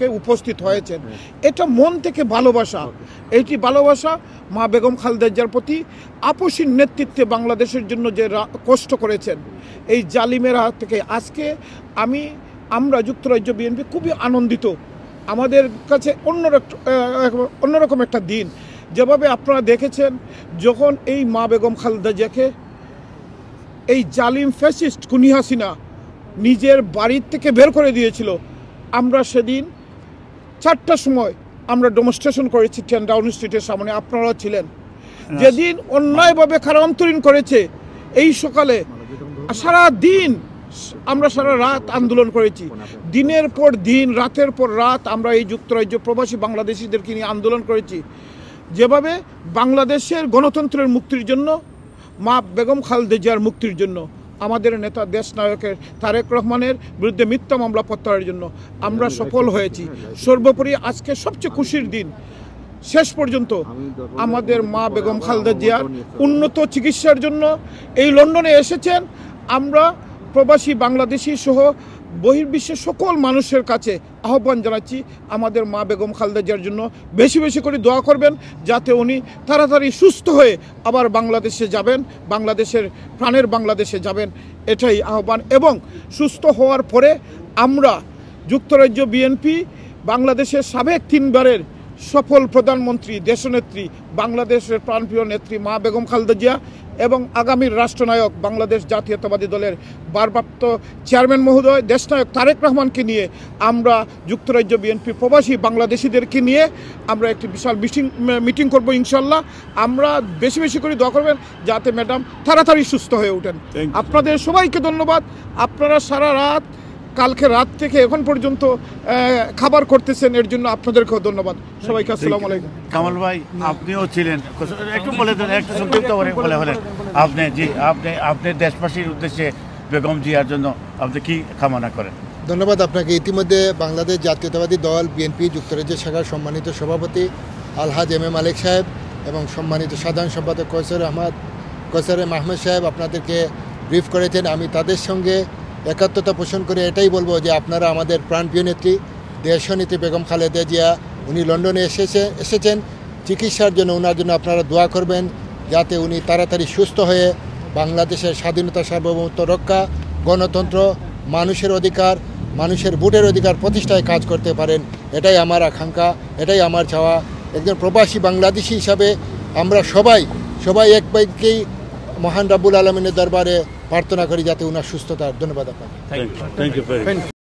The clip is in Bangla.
আজকে উপস্থিত হয়েছেন, এটা মন থেকে ভালোবাসা। এইটি ভালোবাসা মা বেগম খালেদা জিয়ার প্রতি আপসীর নেতৃত্বে বাংলাদেশের জন্য যে কষ্ট করেছেন এই জালিমের হাত থেকে। আজকে আমরা যুক্তরাজ্য বিএনপি খুবই আনন্দিত। আমাদের কাছে অন্যরকম একটা দিন। যেভাবে আপনারা দেখেছেন যখন এই মা বেগম খালেদা জিয়াকে এই জালিম ফ্যাসিস্ট খুনি হাসিনা নিজের বাড়ির থেকে বের করে দিয়েছিল, আমরা সেদিন 4টার সময় আমরা ডেমনস্ট্রেশন করেছি 10 ডাউনিং স্ট্রিটের সামনে, আপনারা ছিলেন। যেদিন অন্যায়ভাবে খারান্তরীণ করেছে এই সকালে সারা দিন আমরা সারা রাত আন্দোলন করেছি, দিনের পর দিন রাতের পর রাত আমরা এই যুক্তরাজ্য প্রবাসী বাংলাদেশিদেরকে নিয়ে আন্দোলন করেছি। যেভাবে বাংলাদেশের গণতন্ত্রের মুক্তির জন্য, মা বেগম খালেদা জিয়ার মুক্তির জন্য, আমাদের নেতা দেশনায়কের তারেক রহমানের বিরুদ্ধে মিথ্যা মামলা প্রত্যাহারের জন্য আমরা সফল হয়েছি। সর্বোপরি আজকে সবচেয়ে খুশির দিন, শেষ পর্যন্ত আমাদের মা বেগম খালেদা জিয়ার উন্নত চিকিৎসার জন্য এই লন্ডনে এসেছেন। আমরা প্রবাসী বাংলাদেশি সহ বহির্বিশ্বের সকল মানুষের কাছে আহ্বান জানাচ্ছি আমাদের মা বেগম খালেদা জিয়ার জন্য বেশি বেশি করে দোয়া করবেন, যাতে উনি তাড়াতাড়ি সুস্থ হয়ে আবার বাংলাদেশে যাবেন, প্রাণের বাংলাদেশে যাবেন, এটাই আহ্বান। এবং সুস্থ হওয়ার পরে আমরা যুক্তরাজ্য বিএনপি বাংলাদেশের সাবেক 3বারের সফল প্রধানমন্ত্রী, দেশনেত্রী, বাংলাদেশের প্রাণপ্রিয় নেত্রী মা বেগম খালেদা জিয়া এবং আগামীর রাষ্ট্রনায়ক বাংলাদেশ জাতীয়তাবাদী দলের ভারপ্রাপ্ত চেয়ারম্যান মহোদয় দেশনায়ক তারেক রহমানকে নিয়ে আমরা যুক্তরাজ্য বিএনপি প্রবাসী বাংলাদেশিদেরকে নিয়ে আমরা একটি বিশাল মিটিং করব ইনশাল্লাহ। আমরা বেশি বেশি করে দোয়া করবেন যাতে ম্যাডাম তাড়াতাড়ি সুস্থ হয়ে ওঠেন। আপনাদের সবাইকে ধন্যবাদ। আপনারা সারা রাত, কালকে রাত থেকে এখন পর্যন্ত খাবার করতেছেন, এর জন্য আপনাদেরকেও ধন্যবাদ। সবাইকে আসসালামু আলাইকুম। কামাল ভাই, আপনিও ছিলেন, একটু বলে দেন, একটু সংক্ষিপ্ত করে বলেন আপনি দেশবাসীর উদ্দেশ্যে বেগম জিয়ার জন্য আপনি কি কামনা করেন? ধন্যবাদ আপনাকে। ইতিমধ্যে বাংলাদেশ জাতীয়তাবাদী দল বিএনপি যুক্তরাজ্য শাখার সম্মানিত সভাপতি আলহাজ এম এ মালিক সাহেব এবং সম্মানিত সাধারণ সম্পাদক কৌসার আহমেদ সাহেব আপনাদেরকে ব্রিফ করেছেন। আমি তাদের সঙ্গে একাত্মতা পোষণ করে এটাই বলবো যে আপনারা আমাদের প্রাণপ্রিয় নেত্রী দেশনেত্রী বেগম খালেদা জিয়া, উনি লন্ডনে এসেছেন চিকিৎসার জন্য, ওনার জন্য আপনারা দোয়া করবেন যাতে উনি তাড়াতাড়ি সুস্থ হয়ে বাংলাদেশের স্বাধীনতা, সার্বভৌমত্ব রক্ষা, গণতন্ত্র, মানুষের অধিকার, মানুষের ভোটের অধিকার প্রতিষ্ঠায় কাজ করতে পারেন। এটাই আমার আকাঙ্ক্ষা, এটাই আমার চাওয়া। একজন প্রবাসী বাংলাদেশি হিসাবে আমরা সবাই এক বাক্যেই মহান রাব্বুল আলমিনের দরবারে প্রার্থনা করি যাতে উনার সুস্থতার। ধন্যবাদ আপনাকে।